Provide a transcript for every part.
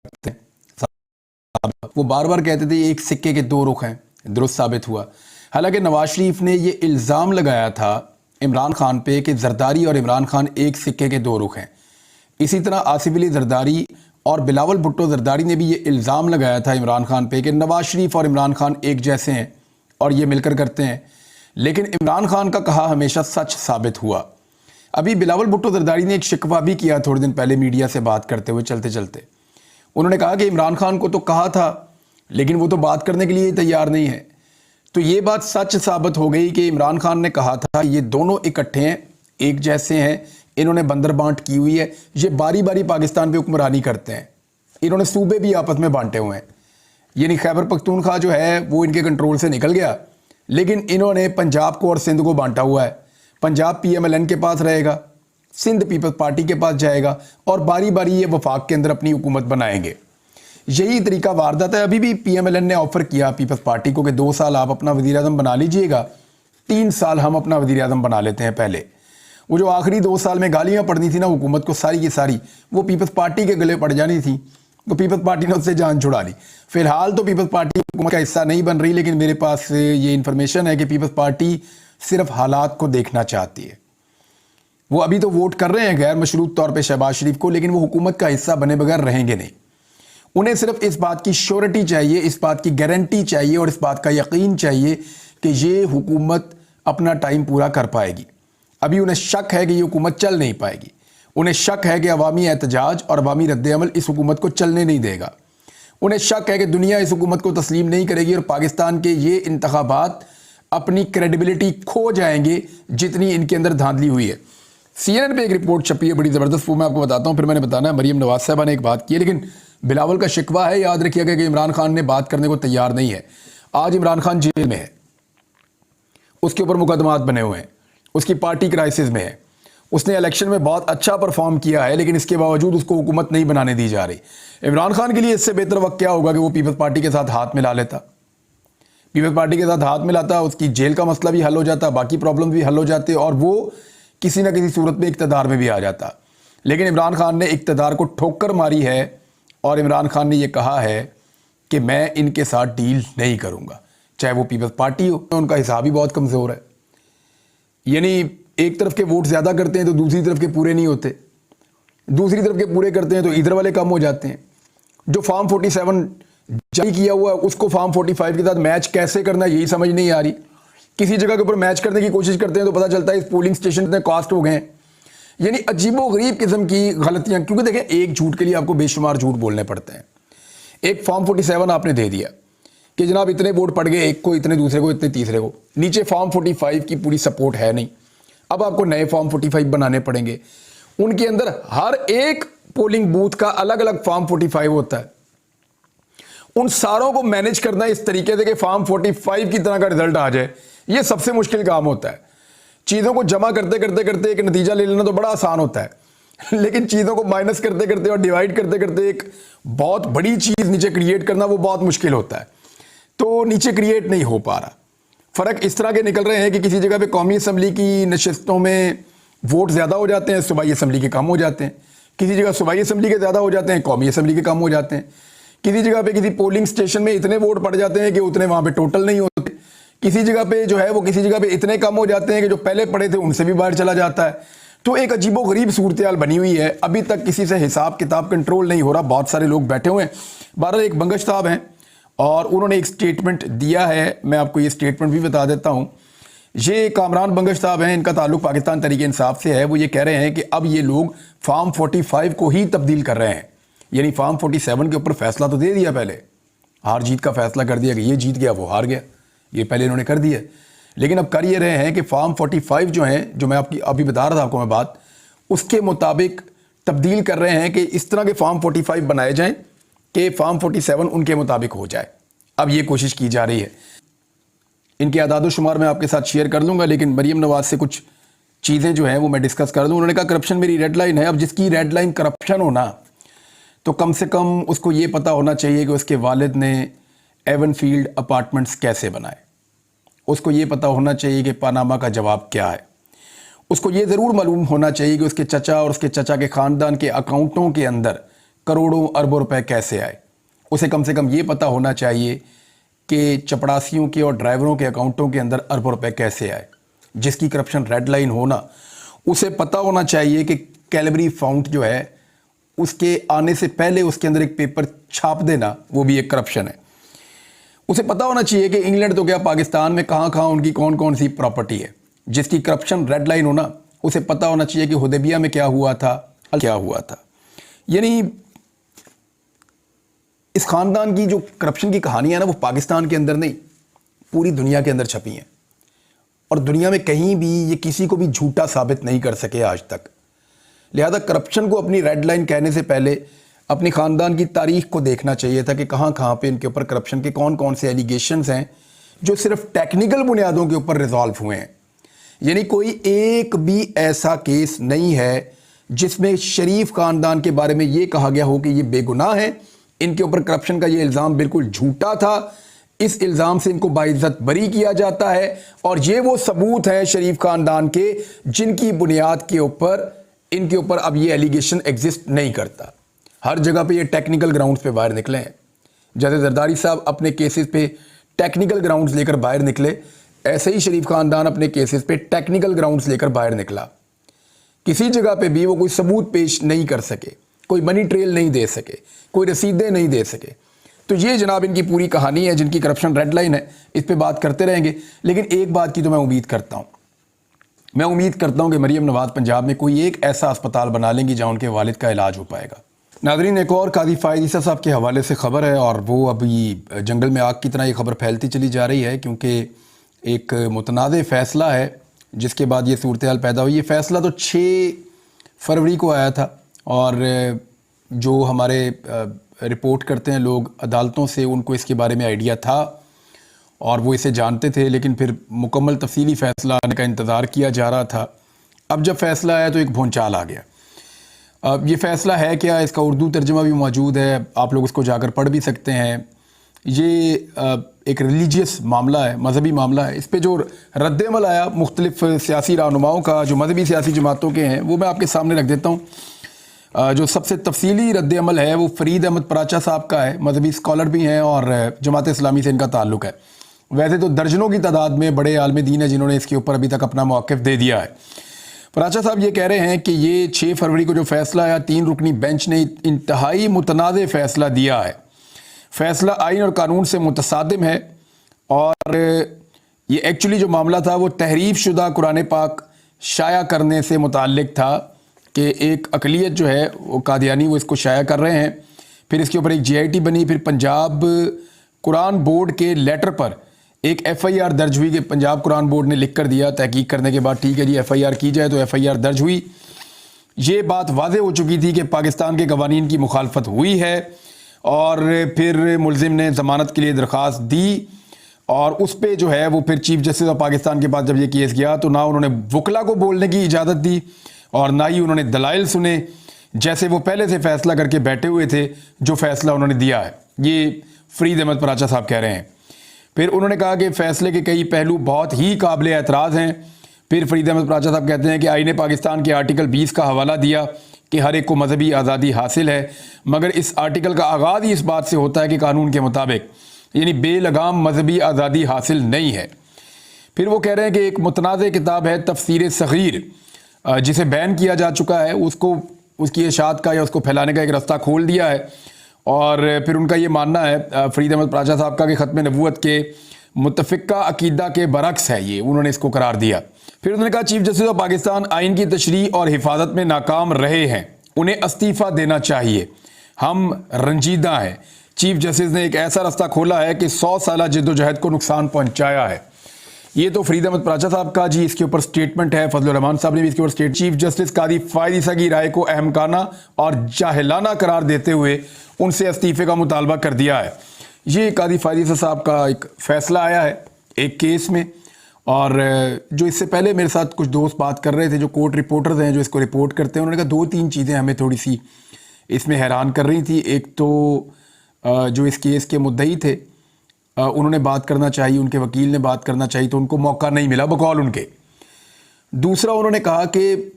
करते हैं। वो बार बार कहते थे एक सिक्के के दो रुख हैं, दुरुस्त साबित हुआ। हालांकि नवाज शरीफ ने ये इल्ज़ाम लगाया था इमरान खान पे कि जरदारी और इमरान खान एक सिक्के के दो रुख हैं। इसी तरह आसिफ अली जरदारी और बिलावल भुट्टो जरदारी ने भी ये इल्ज़ाम लगाया था इमरान खान पे कि नवाज शरीफ और इमरान खान एक जैसे हैं और ये मिलकर करते हैं। लेकिन इमरान खान का कहा हमेशा सच साबित हुआ। अभी बिलावल भुट्टो जरदारी ने एक शिकवा भी किया थोड़े दिन पहले मीडिया से बात करते हुए चलते चलते। उन्होंने कहा कि इमरान खान को तो कहा था लेकिन वो तो बात करने के लिए तैयार नहीं है। तो ये बात सच साबित हो गई कि इमरान खान ने कहा था ये दोनों इकट्ठे हैं, एक जैसे हैं, इन्होंने बंदर बांट की हुई है, ये बारी बारी पाकिस्तान पे हुक्मरानी करते हैं, इन्होंने सूबे भी आपस में बांटे हुए हैं। यानी खैबर पख्तूनख्वा जो है वो इनके कंट्रोल से निकल गया, लेकिन इन्होंने पंजाब को और सिंध को बांटा हुआ है। पंजाब PMLN के पास रहेगा, सिंध पीपल्स पार्टी के पास जाएगा और बारी बारी ये वफाक के अंदर अपनी हुकूमत बनाएंगे। यही तरीका वारदात है। अभी भी PMLN ने ऑफर किया पीपल्स पार्टी को कि 2 साल आप अपना वज़ीर आज़म बना लीजिएगा, 3 साल हम अपना वज़ीर आज़म बना लेते हैं। पहले वो जो आखिरी 2 साल में गालियाँ पड़नी थी ना हुकूमत को सारी की सारी, वो पीपल्स पार्टी के गले पड़ जानी थी, तो पीपल्स पार्टी ने उससे जान छुड़ा ली। फिलहाल तो पीपल्स पार्टी हुकूमत का हिस्सा नहीं बन रही, लेकिन मेरे पास ये इन्फॉर्मेशन है कि पीपल्स पार्टी सिर्फ हालात को देखना चाहती है। वो अभी तो वोट कर रहे हैं गैर मशरूत तौर पे शहबाज शरीफ को, लेकिन वो हुकूमत का हिस्सा बने बगैर रहेंगे नहीं। उन्हें सिर्फ इस बात की श्योरिटी चाहिए, इस बात की गारंटी चाहिए और इस बात का यकीन चाहिए कि ये हुकूमत अपना टाइम पूरा कर पाएगी। अभी उन्हें शक है कि ये हुकूमत चल नहीं पाएगी। उन्हें शक है कि अवामी एहतजाज और अवामी रद्द-ए-अमल इस हुकूमत को चलने नहीं देगा। उन्हें शक है कि दुनिया इस हुकूमत को तस्लीम नहीं करेगी और पाकिस्तान के ये इंतखाबात अपनी क्रेडिबिलिटी खो जाएंगे जितनी इनके अंदर धांधली हुई है। CNN पे एक रिपोर्ट छपी है बड़ी ज़बरदस्त, वो मैं आपको बताता हूँ, फिर मैंने बताना है। मरीम नवाज साहबा ने एक बात की है, लेकिन बिलावल का शिकवा है, याद रखिएगा कि इमरान खान ने बात करने को तैयार नहीं है। आज इमरान खान जेल में है, उसके ऊपर मुकदमात बने हुए हैं, उसकी पार्टी क्राइसिस में है, उसने इलेक्शन में बहुत अच्छा परफॉर्म किया है, लेकिन इसके बावजूद उसको हुकूमत नहीं बनाने दी जा रही। इमरान खान के लिए इससे बेहतर वक्त क्या होगा कि वो पीपल्स पार्टी के साथ हाथ मिला लेता, पीपल्स पार्टी के साथ हाथ मिलाता, उसकी जेल का मसला भी हल हो जाता, बाकी प्रॉब्लम भी हल हो जाते और वो किसी ना किसी सूरत में इक़्तिदार में भी आ जाता। लेकिन इमरान खान ने इक़्तिदार को ठोकर मारी है और इमरान खान ने यह कहा है कि मैं इनके साथ डील नहीं करूंगा, चाहे वो पीपल्स पार्टी हो। उनका हिसाब ही बहुत कमज़ोर है, यानी एक तरफ के वोट ज़्यादा करते हैं तो दूसरी तरफ के पूरे नहीं होते, दूसरी तरफ के पूरे करते हैं तो इधर वाले कम हो जाते हैं। जो फॉर्म 47 जारी किया हुआ है उसको फॉर्म 45 के साथ मैच कैसे करना यही समझ नहीं आ रही। किसी जगह के ऊपर मैच करने की कोशिश करते हैं तो पता चलता है इस पोलिंग स्टेशन इतने कॉस्ट हो गए हैं। यानी अजीबो गरीब किस्म की गलतियां, क्योंकि देखें एक झूठ के लिए आपको बेशुमार झूठ बोलने पड़ते हैं। एक फॉर्म 47 आपने दे दिया कि जनाब इतने वोट पड़ गए, एक को इतने, दूसरे को इतने, तीसरे को, नीचे फॉर्म 45 की पूरी सपोर्ट है नहीं। अब आपको नए फॉर्म 45 बनाने पड़ेंगे, उनके अंदर हर एक पोलिंग बूथ का अलग अलग फॉर्म 45 होता है। उन सारों को मैनेज करना इस तरीके से कि फॉर्म 45 की तरह का रिजल्ट आ जाए, ये सबसे मुश्किल काम होता है। चीज़ों को जमा करते करते करते एक नतीजा ले लेना तो बड़ा आसान होता है, लेकिन चीज़ों को माइनस करते करते और डिवाइड करते करते एक बहुत बड़ी चीज़ नीचे क्रिएट करना वो बहुत मुश्किल होता है। तो नीचे क्रिएट नहीं हो पा रहा। फ़र्क इस तरह के निकल रहे हैं कि किसी जगह पे कौमी असम्बली की नशस्तों में वोट ज़्यादा हो जाते हैं, सूबाई असम्बली के कम हो जाते हैं। किसी जगह सूबाई असम्बली के ज़्यादा हो जाते हैं, कौमी असम्बली के कम हो जाते हैं। किसी जगह पे किसी पोलिंग स्टेशन में इतने वोट पड़ जाते हैं कि उतने वहाँ पे टोटल नहीं होते। किसी जगह पे जो है वो किसी जगह पे इतने कम हो जाते हैं कि जो पहले पड़े थे उनसे भी बाहर चला जाता है। तो एक अजीबो गरीब सूरत हाल बनी हुई है। अभी तक किसी से हिसाब किताब कंट्रोल नहीं हो रहा, बहुत सारे लोग बैठे हुए हैं। बहरहाल एक बंगश साहब हैं और उन्होंने एक स्टेटमेंट दिया है, मैं आपको ये स्टेटमेंट भी बता देता हूँ। ये कामरान बंगश साहब हैं, इनका ताल्लुक पाकिस्तान तहरीक इंसाफ से है। वो ये कह रहे हैं कि अब ये लोग फॉर्म 45 को ही तब्दील कर रहे हैं, यानी फॉर्म 47 के ऊपर फैसला तो दे दिया, पहले हार जीत का फैसला कर दिया कि ये जीत गया वो हार गया, ये पहले इन्होंने कर दिया। लेकिन अब कर ये रहे हैं कि फॉर्म 45 जो हैं, जो मैं आपकी अभी बता रहा था आपको मैं बात, उसके मुताबिक तब्दील कर रहे हैं कि इस तरह के फॉर्म 45 बनाए जाएं कि फॉर्म 47 उनके मुताबिक हो जाए। अब ये कोशिश की जा रही है। इनके आदाद शुमार मैं आपके साथ शेयर कर लूँगा, लेकिन मरीम नवाज से कुछ चीज़ें जो हैं वो मैं डिस्कस कर दूँ। उन्होंने कहा करप्शन मेरी रेड लाइन है। अब जिसकी रेड लाइन करप्शन होना, तो कम से कम उसको ये पता होना चाहिए कि उसके वालिद ने एवनफील्ड अपार्टमेंट्स कैसे बनाए। उसको ये पता होना चाहिए कि पानामा का जवाब क्या है। उसको ये ज़रूर मालूम होना चाहिए कि उसके चचा और उसके चचा के ख़ानदान के अकाउंटों के अंदर करोड़ों अरबों रुपए कैसे आए। उसे कम से कम ये पता होना चाहिए कि चपड़ासियों के और ड्राइवरों के अकाउंटों के अंदर अरबों रुपए कैसे आए। जिसकी करप्शन रेड लाइन होना, उसे पता होना चाहिए कि कैलबरी फाउंट जो है उसके आने से पहले उसके अंदर एक पेपर छाप देना, वो भी एक करप्शन है। उसे पता होना चाहिए कि इंग्लैंड तो क्या पाकिस्तान में कहाँ कहाँ उनकी कौन कौन सी प्रॉपर्टी है। जिसकी करप्शन रेड लाइन होना, उसे पता होना चाहिए कि हुदैबिया में क्या हुआ था, क्या हुआ था। यानी इस खानदान की जो करप्शन की कहानियां ना, वो पाकिस्तान के अंदर नहीं, पूरी दुनिया के अंदर छपी हैं और दुनिया में कहीं भी ये किसी को भी झूठा साबित नहीं कर सके आज तक। लिहाजा करप्शन को अपनी रेड लाइन कहने से पहले अपनी ख़ानदान की तारीख को देखना चाहिए था कि कहाँ कहाँ पे इनके ऊपर करप्शन के कौन कौन से एलिगेशंस हैं जो सिर्फ टेक्निकल बुनियादों के ऊपर रिजॉल्व हुए हैं। यानी कोई एक भी ऐसा केस नहीं है जिसमें शरीफ ख़ानदान के बारे में ये कहा गया हो कि ये बेगुनाह है, इनके ऊपर करप्शन का ये इल्ज़ाम बिल्कुल झूठा था, इस इल्ज़ाम से इनको बाइज्जत बरी किया जाता है और ये वो सबूत हैं शरीफ ख़ानदान के जिनकी बुनियाद के ऊपर इनके ऊपर अब ये एलिगेशन एग्जिस्ट नहीं करता। हर जगह पे ये टेक्निकल ग्राउंड्स पे बाहर निकले हैं। जैसे जरदारी साहब अपने केसेस पे टेक्निकल ग्राउंड्स लेकर बाहर निकले, ऐसे ही शरीफ ख़ानदान अपने केसेस पे टेक्निकल ग्राउंड्स लेकर बाहर निकला। किसी जगह पे भी वो कोई सबूत पेश नहीं कर सके, कोई मनी ट्रेल नहीं दे सके, कोई रसीदें नहीं दे सके। तो ये जनाब इनकी पूरी कहानी है जिनकी करप्शन रेड लाइन है। इस पे बात करते रहेंगे, लेकिन एक बात की तो मैं उम्मीद करता हूँ कि मरीम नवाज पंजाब में कोई एक ऐसा अस्पताल बना लेंगी जहाँ उनके वालिद का इलाज हो पाएगा। नादरीन, एक और काजी फ़ायद ईसा साहब के हवाले से ख़बर है और वो अभी जंगल में आग की तरह ये खबर फैलती चली जा रही है, क्योंकि एक मुतनाज़ फ़ैसला है जिसके बाद ये सूरत हाल पैदा हुई। ये फ़ैसला तो 6 फरवरी को आया था और जो हमारे रिपोर्ट करते हैं लोग अदालतों से, उनको इसके बारे में आइडिया था और वो इसे जानते थे, लेकिन फिर मुकम्मल तफसीली फ़ैसला आने का इंतज़ार किया जा रहा था। अब जब फ़ैसला आया तो एक भूंचाल आ गया। अब ये फ़ैसला है क्या, इसका उर्दू तर्जमा भी मौजूद है, आप लोग उसको जाकर पढ़ भी सकते हैं। ये एक रिलीजियस मामला है, मजहबी मामला है। इस पे जो रद्द-ए-अमल आया मुख्तलिफ सियासी रहनुमाओं का, जो मजहबी सियासी जमातों के हैं, वो मैं आपके सामने रख देता हूँ। जो सबसे तफसीली रद्द-ए-अमल है वो फ़रीद अहमद पराचा साहब का है, मजहबी स्कॉलर भी हैं और जमात इस्लामी से इनका ताल्लुक़ है। वैसे तो दर्जनों की तादाद में बड़े आलिम दीन है जिन्होंने इसके ऊपर अभी तक अपना मौक़िफ़ दे दिया है। पराचा साहब ये कह रहे हैं कि ये 6 फरवरी को जो फ़ैसला आया, 3 रुकनी बेंच ने इंतहाई मुतनाज़ फ़ैसला दिया है। फ़ैसला आइन और कानून से मुतसादिम है और ये एक्चुअली जो मामला था वो तहरीफ शुदा कुरान पाक शाया करने से मुताल्लिक़ था कि एक अक़लियत जो है वो कादियानी वो इसको शाया कर रहे हैं। फिर इसके ऊपर एक GIT बनी, फिर पंजाब कुरान बोर्ड के लेटर पर एक FIR दर्ज हुई कि पंजाब कुरान बोर्ड ने लिख कर दिया तहकीक करने के बाद, ठीक है जी FIR की जाए, तो FIR दर्ज हुई। ये बात वाज़ेह हो चुकी थी कि पाकिस्तान के कवानीन की मुखालफत हुई है और फिर मुलजिम ने ज़मानत के लिए दरख्वास्त दी और उस पर जो है वो फिर चीफ जस्टिस ऑफ पाकिस्तान के पास जब ये केस गया तो ना उन्होंने वकला को बोलने की इजाज़त दी और ना ही उन्होंने दलाइल सुने, जैसे वो पहले से फ़ैसला करके बैठे हुए थे जो फ़ैसला उन्होंने दिया है। ये फ़रीद अहमद पराचा साहब कह रहे हैं। फिर उन्होंने कहा कि फ़ैसले के कई पहलू बहुत ही काबिल एतराज़ हैं। फिर फ़रीद अहमद पराचा साहब कहते हैं कि आईन पाकिस्तान के आर्टिकल 20 का हवाला दिया कि हर एक को मजहबी आज़ादी हासिल है, मगर इस आर्टिकल का आगाज़ ही इस बात से होता है कि कानून के मुताबिक यानी बेलगाम मजहबी आज़ादी हासिल नहीं है। फिर वो कह रहे हैं कि एक मुतनाज़ किताब है तफसीर सग़ीर, जिसे बैन किया जा चुका है, उसको उसकी इशाअत का या उसको फैलाने का एक रास्ता खोल दिया है। और फिर उनका ये मानना है फ़रीद अहमद पराचा साहब का कि ख़त्म नबूवत के मुतफ़िक़ा अक़ीदा के बरक्स है, ये उन्होंने इसको करार दिया। फिर उन्होंने कहा चीफ जस्टिस ऑफ पाकिस्तान आइन की तशरीह और हिफाजत में नाकाम रहे हैं, उन्हें इस्तीफ़ा देना चाहिए, हम रंजीदा हैं। चीफ जस्टिस ने एक ऐसा रास्ता खोला है कि 100 साला जद्दोजहद को नुकसान पहुँचाया है। ये तो फ़रीद अहमद पराचा साहब का जी इसके ऊपर स्टेटमेंट है। फजलुर रहमान साहब ने भी इसके ऊपर चीफ जस्टिस कादी फ़ायद ईसा की राय को अहमकाना और जाहिलाना करार देते हुए उनसे इस्तीफ़े का मुतालबा कर दिया है। ये कादी फ़ायद ईसा साहब का एक फ़ैसला आया है एक केस में, और जो इससे पहले मेरे साथ कुछ दोस्त बात कर रहे थे जो कोर्ट रिपोर्टर्स हैं जो इसको रिपोर्ट करते हैं, उन्होंने कहा 2-3 चीज़ें हमें थोड़ी सी इसमें हैरान कर रही थी। एक तो जो इस केस के मुद्दई थे उन्होंने बात करना चाहिए, उनके वकील ने बात करना चाहिए, तो उनको मौका नहीं मिला बकौल उनके। दूसरा, उन्होंने कहा कि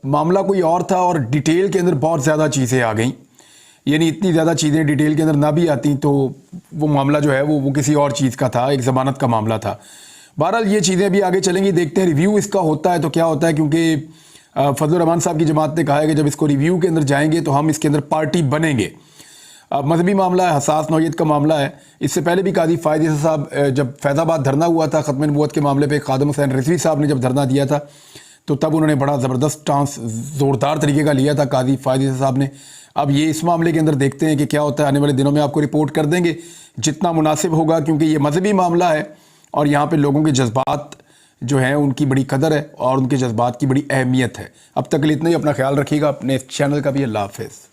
मामला कोई और था और डिटेल के अंदर बहुत ज़्यादा चीज़ें आ गईं, یعنی اتنی زیادہ چیزیں ڈیٹیل کے اندر نہ بھی آتی تو وہ معاملہ جو ہے وہ کسی اور چیز کا تھا، ایک ضمانت کا معاملہ تھا۔ بہرحال یہ چیزیں بھی آگے چلیں گی، دیکھتے ہیں ریویو اس کا ہوتا ہے تو کیا ہوتا ہے، کیونکہ فضل الرحمان صاحب کی جماعت نے کہا ہے کہ جب اس کو ریویو کے اندر جائیں گے تو ہم اس کے اندر پارٹی بنیں گے۔ مذہبی معاملہ ہے، حساس نوعیت کا معاملہ ہے۔ اس سے پہلے بھی قاضی فائز عیسی صاحب جب فیض آباد دھرنا ہوا تھا ختم نبوت کے معاملے پہ، خادم حسین رضوی صاحب نے جب دھرنا دیا تھا تو تب انہوں نے بڑا زبردست ٹانس زوردار طریقے کا لیا تھا قاضی فائز عیسی صاحب نے۔ اب یہ اس معاملے کے اندر دیکھتے ہیں کہ کیا ہوتا ہے، آنے والے دنوں میں آپ کو رپورٹ کر دیں گے جتنا مناسب ہوگا، کیونکہ یہ مذہبی معاملہ ہے اور یہاں پہ لوگوں کے جذبات جو ہیں ان کی بڑی قدر ہے اور ان کے جذبات کی بڑی اہمیت ہے۔ اب تک کے لیے اتنا ہی، اپنا خیال رکھیے گا، اپنے چینل کا بھی۔ اللہ حافظ۔